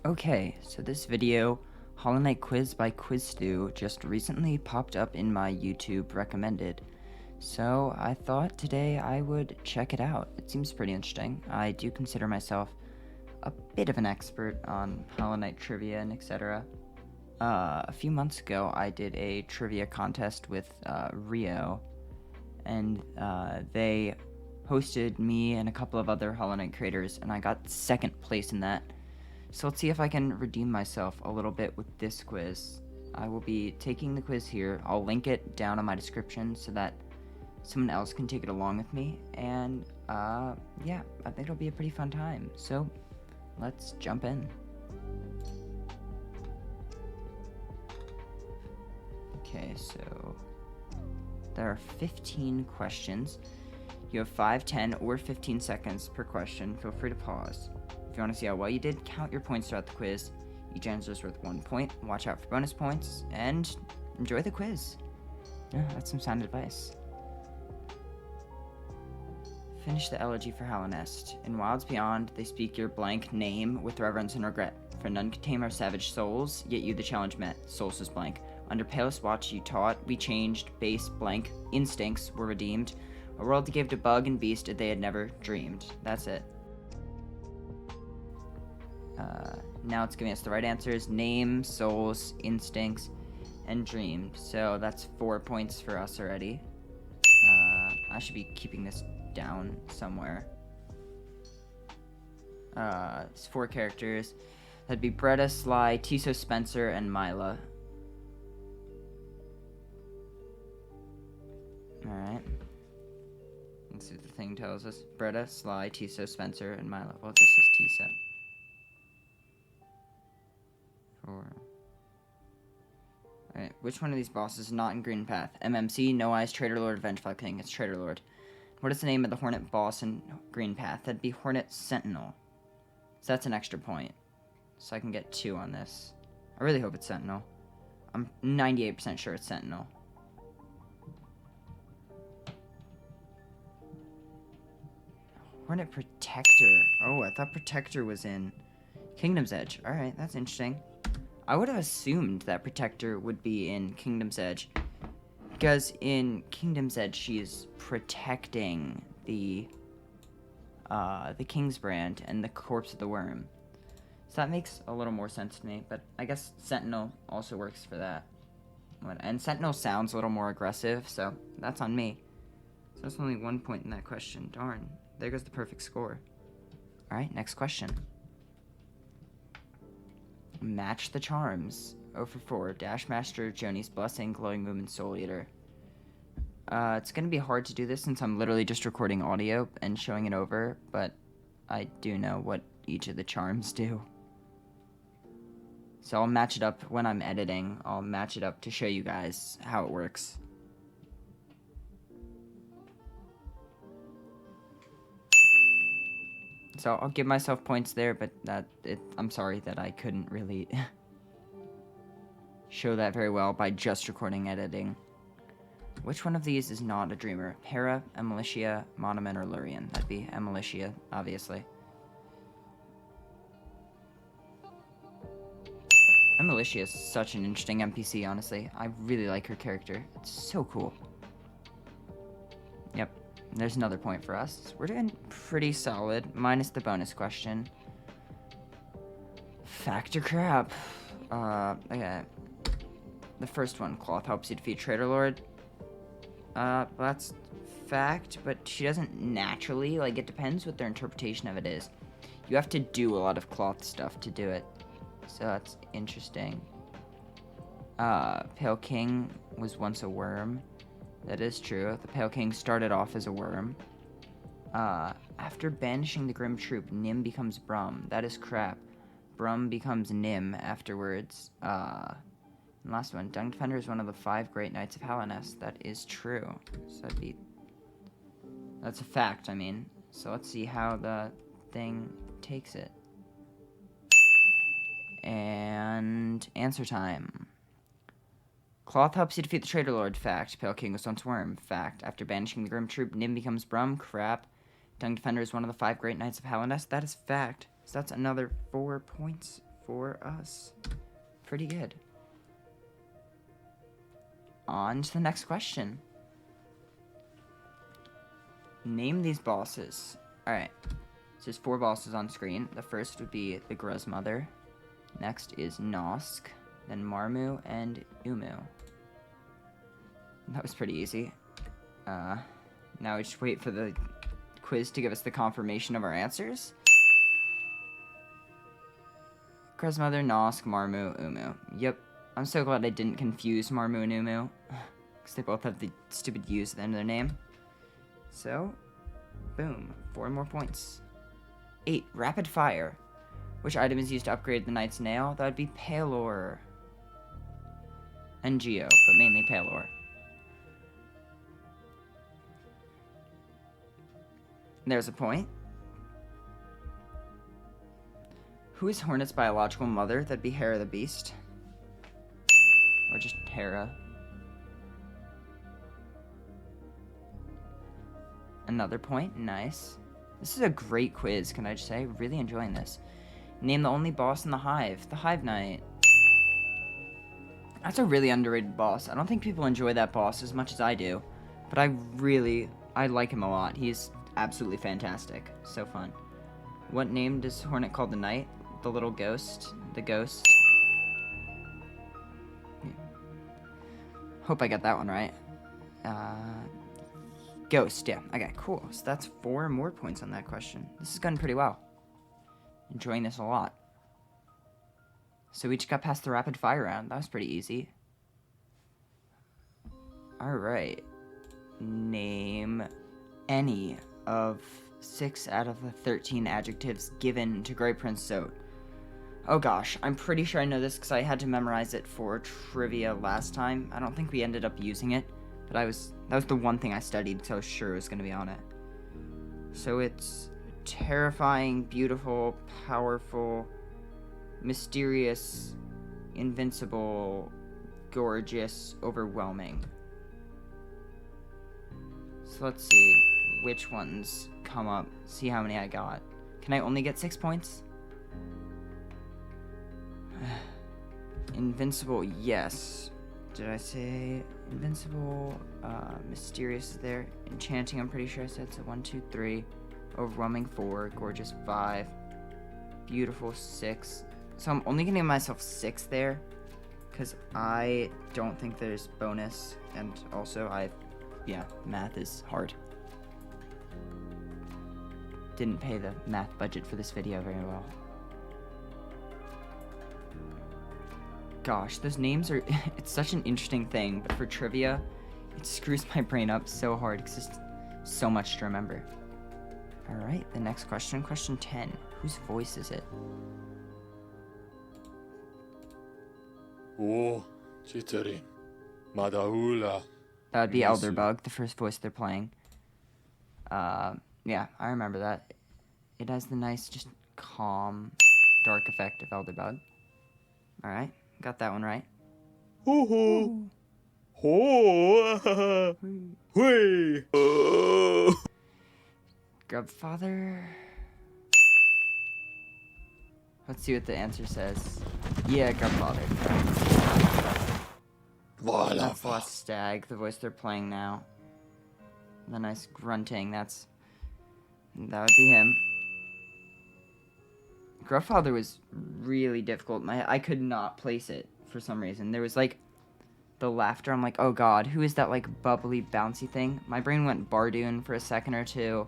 Okay, so this video, Hollow Knight Quiz by QuizStew, just recently popped up in my YouTube recommended. So I thought today I would check it out. It seems pretty interesting. I do consider myself a bit of an expert on Hollow Knight trivia and etc. A few months ago, I did a trivia contest with Rio, and they hosted me and a couple of other Hollow Knight creators, and I got second place in that. So let's see if I can redeem myself a little bit with this quiz. I will be taking the quiz here. I'll link it down in my description so that someone else can take it along with me. And yeah, I think it'll be a pretty fun time. So let's jump in. Okay, so there are 15 questions. You have 5, 10, or 15 seconds per question. Feel free to pause. If you want to see how well you did, count your points throughout the quiz. Each answer is worth 1 point. Watch out for bonus points, and enjoy the quiz. Yeah, that's some sound advice. Finish the elegy for HALLOWNEST. In wilds beyond, they speak your blank name with reverence and regret. For none could tame our savage souls, yet you the challenge met. Souls is blank. Under palest watch you taught, we changed, base blank. Instincts were redeemed. A world to give to bug and beast that they had never dreamed. That's it. Now it's giving us the right answers: name, souls, instincts, and dreamed. So that's 4 points for us already. I should be keeping this down somewhere. It's 4 characters. That'd be Bretta, Sly, Tiso, Spencer, and Mila. Alright. Let's see what the thing tells us. Bretta, Sly, Tiso, Spencer, and Mila. Well, it just says Tiso. 4. Alright, which one of these bosses is not in GREENPATH? MMC, No Eyes, Traitor Lord, Vengeful King. It's Traitor Lord. What is the name of the Hornet boss in GREENPATH? That'd be Hornet Sentinel. So that's an extra point. So I can get 2 on this. I really hope it's Sentinel. I'm 98% sure it's Sentinel. Hornet Protector. Oh, I thought Protector was in Kingdom's Edge. Alright, that's interesting. I would have assumed that Protector would be in Kingdom's Edge, because in Kingdom's Edge she is protecting the King's Brand and the corpse of the worm. So that makes a little more sense to me, but I guess Sentinel also works for that. And Sentinel sounds a little more aggressive, so that's on me. So that's only 1 point in that question. Darn. There goes the perfect score. Alright, next question. Match the charms. 0 for 4. Dash Master, Joni's Blessing, Glowing Movement, Soul Eater. It's going to be hard to do this since I'm literally just recording audio and showing it over, but I do know what each of the charms do. So I'll match it up when I'm editing. I'll match it up to show you guys how it works. So I'll give myself points there, but I'm sorry that I couldn't really show that very well by just recording editing. Which one of these is not a dreamer? Hera, Emilicia, Monoman, or Lurian? That'd be Emilicia, obviously. Emilicia is such an interesting NPC, honestly. I really like her character. It's so cool. Yep. There's another point for us. We're doing pretty solid, minus the bonus question. Fact or crap? Okay. The first one, Cloth helps you defeat Traitor Lord. That's fact, but she doesn't naturally, like, it depends what their interpretation of it is. You have to do a lot of Cloth stuff to do it. So that's interesting. Pale King was once a worm. That is true. The Pale King started off as a worm. After banishing the Grim Troop, Nim becomes Brum. That is crap. Brum becomes Nim afterwards. And last one. Dung Defender is one of the 5 great knights of HALLOWNEST. That is true. So that's a fact, I mean. So let's see how the thing takes it. And answer time. Cloth helps you defeat the Traitor Lord. Fact. Pale King was once worm. Fact. After banishing the Grim Troop, Nim becomes Brum. Crap. Dung Defender is one of the 5 great knights of HALLOWNEST. That is fact. So that's another 4 points for us. Pretty good. On to the next question. Name these bosses. Alright. So there's 4 bosses on screen. The first would be the Gruzmother. Next is Nosk. Then Marmu and Umu. That was pretty easy. Now we just wait for the quiz to give us the confirmation of our answers. Gruzmother, Nosk, Marmu, Umu. Yep. I'm so glad I didn't confuse Marmu and Umu. Because they both have the stupid U's at the end of their name. So, boom. 4 more points. 8. Rapid Fire. Which item is used to upgrade the Knight's Nail? That would be Palor. And Geo, but mainly Palor. There's a point. Who is Hornet's biological mother? That'd be Hera the Beast. Or just Hera. Another point. Nice. This is a great quiz, can I just say? Really enjoying this. Name the only boss in the Hive. The Hive Knight. That's a really underrated boss. I don't think people enjoy that boss as much as I do. But I like him a lot. He's absolutely fantastic. So fun. What name does Hornet call the Knight? The little ghost. The ghost. Hope I got that one right. Ghost, yeah. Okay, cool. So that's 4 more points on that question. This is going pretty well. Enjoying this a lot. So we just got past the rapid fire round. That was pretty easy. Alright. Name any of 6 out of the 13 adjectives given to Grey Prince Zote. Oh gosh, I'm pretty sure I know this because I had to memorize it for trivia last time. I don't think we ended up using it, but that was the one thing I studied, so I was sure it was going to be on it. So it's terrifying, beautiful, powerful, mysterious, invincible, gorgeous, overwhelming. So let's see which ones come up, see how many I got. Can I only get 6 points? Invincible, yes. Did I say invincible? Mysterious is there. Enchanting, I'm pretty sure I said. So 1, 2, 3. Overwhelming 4. Gorgeous 5. Beautiful 6. So I'm only gonna give myself 6 there, because I don't think there's bonus, and also yeah, math is hard. Didn't pay the math budget for this video very well. Gosh, those names are, it's such an interesting thing, but for trivia, it screws my brain up so hard because it's so much to remember. Alright, the next question, question 10. Whose voice is it? Oh, Chiterin. Madaula. That would be Elderbug, the first voice they're playing. Yeah, I remember that. It has the nice, just calm, dark effect of Elderbug. Alright, got that one right. Ho ho. Hui. Grubfather. Let's see what the answer says. Yeah, Grubfather. That's the last stag, the voice they're playing now. The nice grunting, that would be him. Grubfather was really difficult. I could not place it for some reason. There was like the laughter. I'm like, oh god, who is that like bubbly, bouncy thing? My brain went Bardoon for a second or two.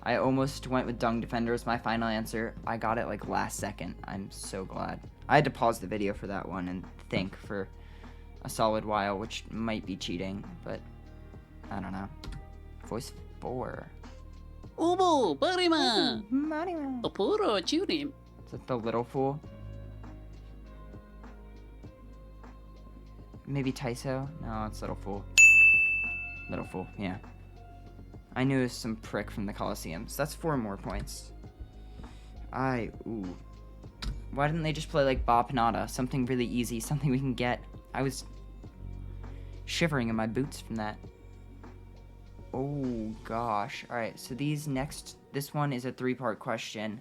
I almost went with Dung Defender as my final answer. I got it like last second. I'm so glad. I had to pause the video for that one and think for a solid while, which might be cheating, but I don't know. Voice 4. Ubu, Barima, Marima. Opuro, Churim. Is that the little fool? Maybe Taiso? No, it's Little Fool. Little Fool, yeah. I knew it was some prick from the Colosseum, so that's 4 more points. Ooh. Why didn't they just play like Bop Nada? Something really easy, something we can get. I was shivering in my boots from that. Oh gosh. Alright, so this one is a 3-part question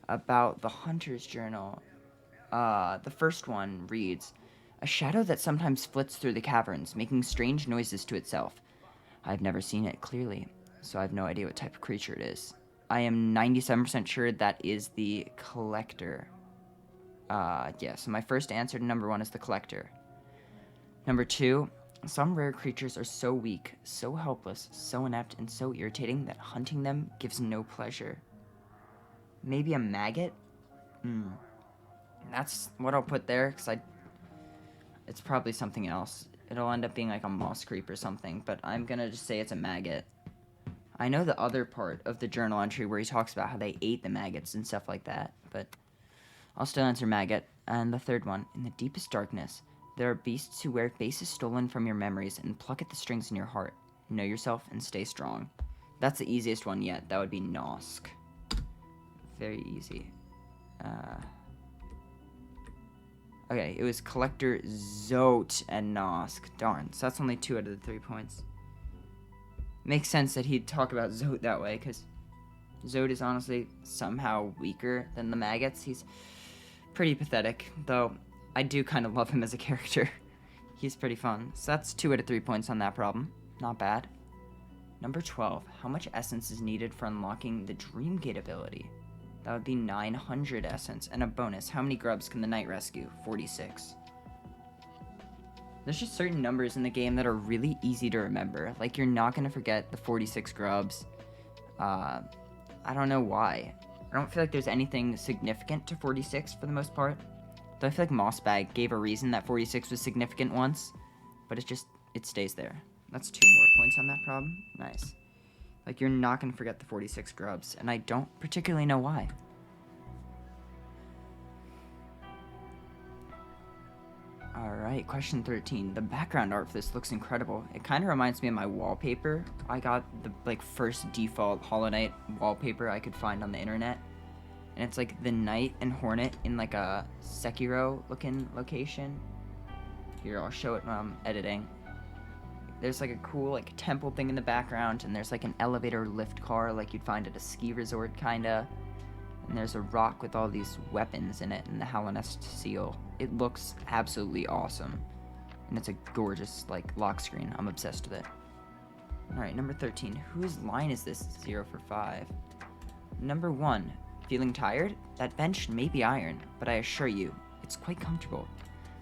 about the Hunter's Journal. The first one reads, a shadow that sometimes flits through the caverns, making strange noises to itself. I've never seen it clearly, so I have no idea what type of creature it is. I am 97% sure that is the collector. Yeah, so my first answer to number 1 is the collector. Number 2, some rare creatures are so weak, so helpless, so inept, and so irritating that hunting them gives no pleasure. Maybe a maggot? That's what I'll put there, because it's probably something else. It'll end up being like a moss creep or something, but I'm gonna just say it's a maggot. I know the other part of the journal entry where he talks about how they ate the maggots and stuff like that, but I'll still answer maggot. And the third one, in the deepest darkness, there are beasts who wear faces stolen from your memories and pluck at the strings in your heart. Know yourself and stay strong. That's the easiest one yet. That would be Nosk. Very easy. Okay, it was Collector, Zote, and Nosk. Darn, so that's only 2 out of the 3 points. Makes sense that he'd talk about Zote that way, because Zote is honestly somehow weaker than the maggots. He's pretty pathetic, though I do kind of love him as a character. He's pretty fun. So that's 2 out of 3 points on that problem. Not bad. Number 12. How much essence is needed for unlocking the Dreamgate ability? That would be 900 essence. And a bonus, how many grubs can the knight rescue? 46. There's just certain numbers in the game that are really easy to remember. Like, you're not going to forget the 46 grubs. I don't know why. I don't feel like there's anything significant to 46 for the most part. Though I feel like Mossbag gave a reason that 46 was significant once. But it stays there. That's 2 more points on that problem. Nice. Like, you're not going to forget the 46 grubs. And I don't particularly know why. Alright, question 13. The background art for this looks incredible. It kind of reminds me of my wallpaper. I got the first default Hollow Knight wallpaper I could find on the internet. And it's like the knight and hornet in like a Sekiro looking location. Here, I'll show it when I'm editing. There's like a cool like temple thing in the background, and there's like an elevator lift car like you'd find at a ski resort kinda. And there's a rock with all these weapons in it and the HALLOWNEST seal. It looks absolutely awesome. And it's a gorgeous like lock screen. I'm obsessed with it. Alright, number 13. Whose line is this? 0 for 5. Number 1. Feeling tired? That bench may be iron, but I assure you, it's quite comfortable.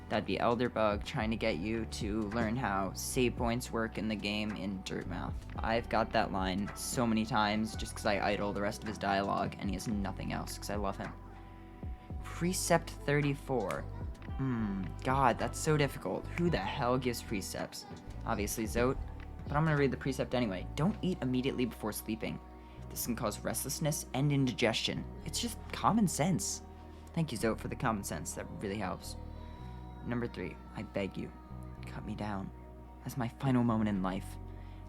That'd be Elderbug trying to get you to learn how save points work in the game in Dirtmouth. I've got that line so many times just because I idle the rest of his dialogue, and he has nothing else because I love him. Precept 34. God, that's so difficult. Who the hell gives precepts? Obviously Zote, but I'm gonna read the precept anyway. Don't eat immediately before sleeping. This can cause restlessness and indigestion. It's just common sense. Thank you, Zote, for the common sense. That really helps. Number 3, I beg you, cut me down. As my final moment in life,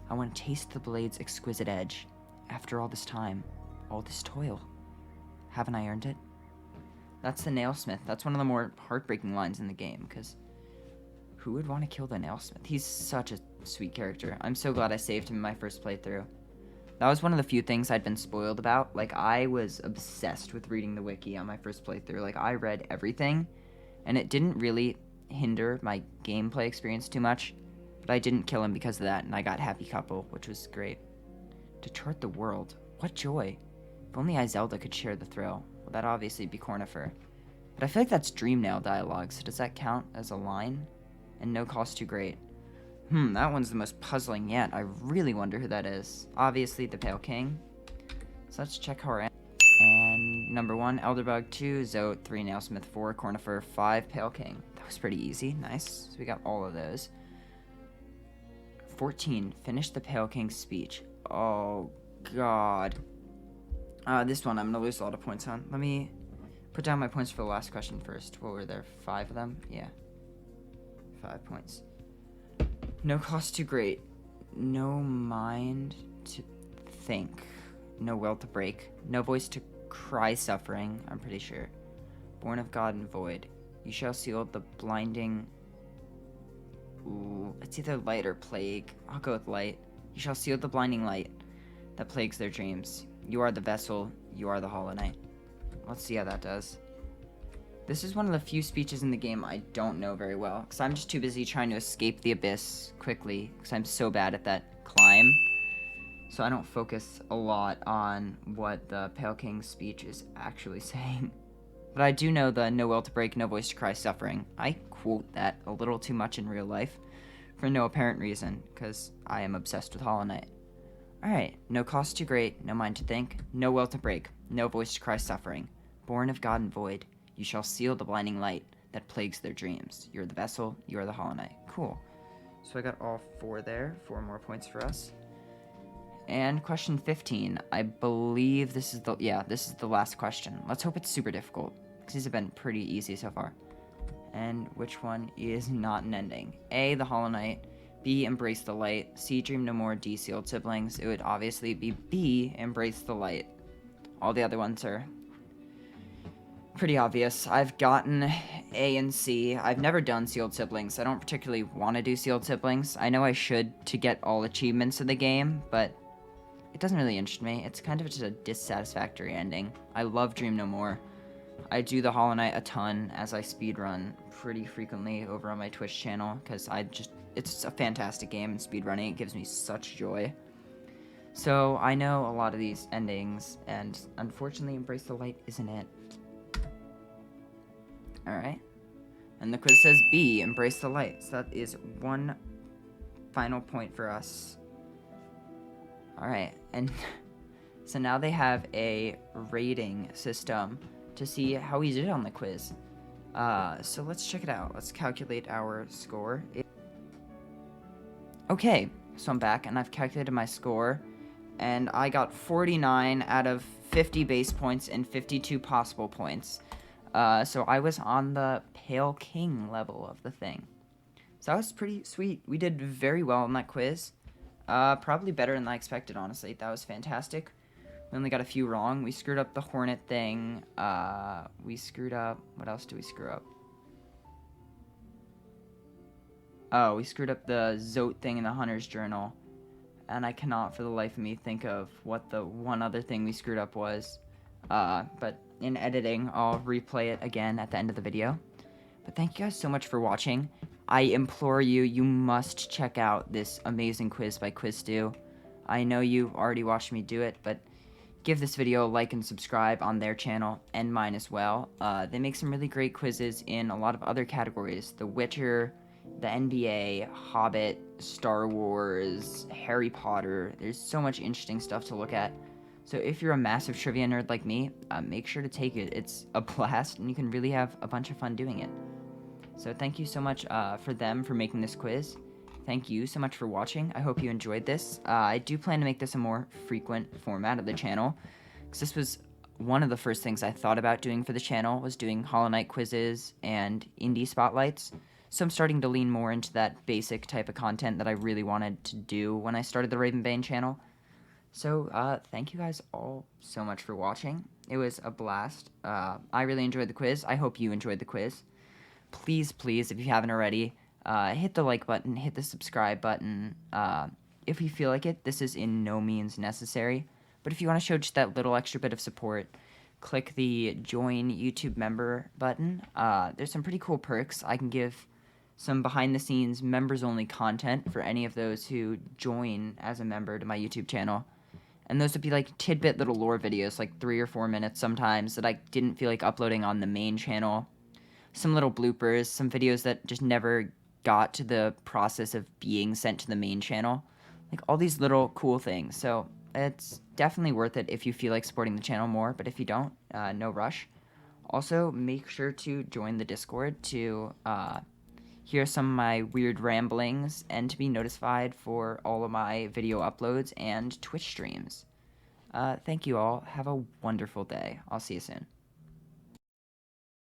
I want to taste the blade's exquisite edge. After all this time, all this toil, haven't I earned it? That's the Nailsmith. That's one of the more heartbreaking lines in the game, because who would want to kill the Nailsmith? He's such a sweet character. I'm so glad I saved him in my first playthrough. That was one of the few things I'd been spoiled about. Like, I was obsessed with reading the wiki on my first playthrough. Like, I read everything, and it didn't really hinder my gameplay experience too much, but I didn't kill him because of that, and I got Happy Couple, which was great. To chart the world, what joy. If only Izelda could share the thrill. Well, that'd obviously be Cornifer. But I feel like that's Dreamnail dialogue, so does that count as a line? And no cost too great. That one's the most puzzling yet. I really wonder who that is. Obviously the Pale King. So let's check how we're at. And number 1, Elderbug. 2, Zote. 3, Nailsmith. 4, Cornifer. 5, Pale King. That was pretty easy. Nice. So we got all of those. 14, finish the Pale King's speech. Oh, God. This one I'm going to lose a lot of points on. Let me put down my points for the last question first. What were there? 5 of them? Yeah. 5 points. No cost too great. No mind to think. No will to break. No voice to cry suffering, I'm pretty sure. Born of God and void. You shall seal the blinding... Ooh, it's either light or plague. I'll go with light. You shall seal the blinding light that plagues their dreams. You are the vessel. You are the Hollow Knight. Let's see how that does. This is one of the few speeches in the game I don't know very well, because I'm just too busy trying to escape the abyss quickly, because I'm so bad at that climb. So I don't focus a lot on what the Pale King's speech is actually saying. But I do know the no will to break, no voice to cry, suffering. I quote that a little too much in real life, for no apparent reason, because I am obsessed with Hollow Knight. Alright, no cost too great, no mind to think, no will to break, no voice to cry, suffering. Born of God and void, you shall seal the blinding light that plagues their dreams. You're the vessel, you are the Hollow Knight. Cool. So I got all 4 there, 4 more points for us. And question 15, I believe this is the last question. Let's hope it's super difficult, because these have been pretty easy so far. And which one is not an ending? A, the Hollow Knight. B, embrace the light. C, dream no more. D, sealed siblings. It would obviously be B, embrace the light. All the other ones are pretty obvious. I've gotten A and C. I've never done sealed siblings. I don't particularly want to do sealed siblings. I know I should to get all achievements of the game, but it doesn't really interest me. It's kind of just a dissatisfactory ending. I love Dream No More. I do the Hollow Knight a ton as I speedrun pretty frequently over on my Twitch channel, because it's a fantastic game, and speedrunning, it gives me such joy. So I know a lot of these endings, and unfortunately Embrace the Light isn't it. Alright. And the quiz says B, embrace the light. So that is 1 final point for us. Alright, and so now they have a rating system to see how we did on the quiz. So let's check it out. Let's calculate our score. Okay, so I'm back, and I've calculated my score, and I got 49 out of 50 base points and 52 possible points. So I was on the Pale King level of the thing. So that was pretty sweet. We did very well on that quiz. Probably better than I expected, honestly. That was fantastic. We only got a few wrong. We screwed up the Hornet thing. We screwed up... What else did we screw up? Oh, we screwed up the ZOTE thing in the Hunter's Journal. And I cannot for the life of me think of what the one other thing we screwed up was. But in editing, I'll replay it again at the end of the video. But thank you guys so much for watching. I implore you, you must check out this amazing quiz by QuizStew. I know you've already watched me do it, but give this video a like and subscribe on their channel and mine as well. They make some really great quizzes in a lot of other categories. The Witcher, the NBA, Hobbit, Star Wars, Harry Potter. There's so much interesting stuff to look at. So if you're a massive trivia nerd like me, make sure to take it. It's a blast, and you can really have a bunch of fun doing it. So thank you so much for them for making this quiz. Thank you so much for watching. I hope you enjoyed this. I do plan to make this a more frequent format of the channel, because this was one of the first things I thought about doing for the channel, was doing Hollow Knight quizzes and indie spotlights. So I'm starting to lean more into that basic type of content that I really wanted to do when I started the Ravenbane channel. So, thank you guys all so much for watching. It was a blast. I really enjoyed the quiz. I hope you enjoyed the quiz. Please, please, if you haven't already, hit the like button, hit the subscribe button. If you feel like it, this is in no means necessary. But if you want to show just that little extra bit of support, click the Join YouTube Member button. There's some pretty cool perks. I can give some behind-the-scenes, members-only content for any of those who join as a member to my YouTube channel. And those would be like tidbit little lore videos, like 3 or 4 minutes sometimes, that I didn't feel like uploading on the main channel. Some little bloopers, some videos that just never got to the process of being sent to the main channel. Like all these little cool things. So it's definitely worth it if you feel like supporting the channel more, but if you don't, no rush. Also, make sure to join the Discord to hear some of my weird ramblings, and to be notified for all of my video uploads and Twitch streams. Thank you all. Have a wonderful day. I'll see you soon.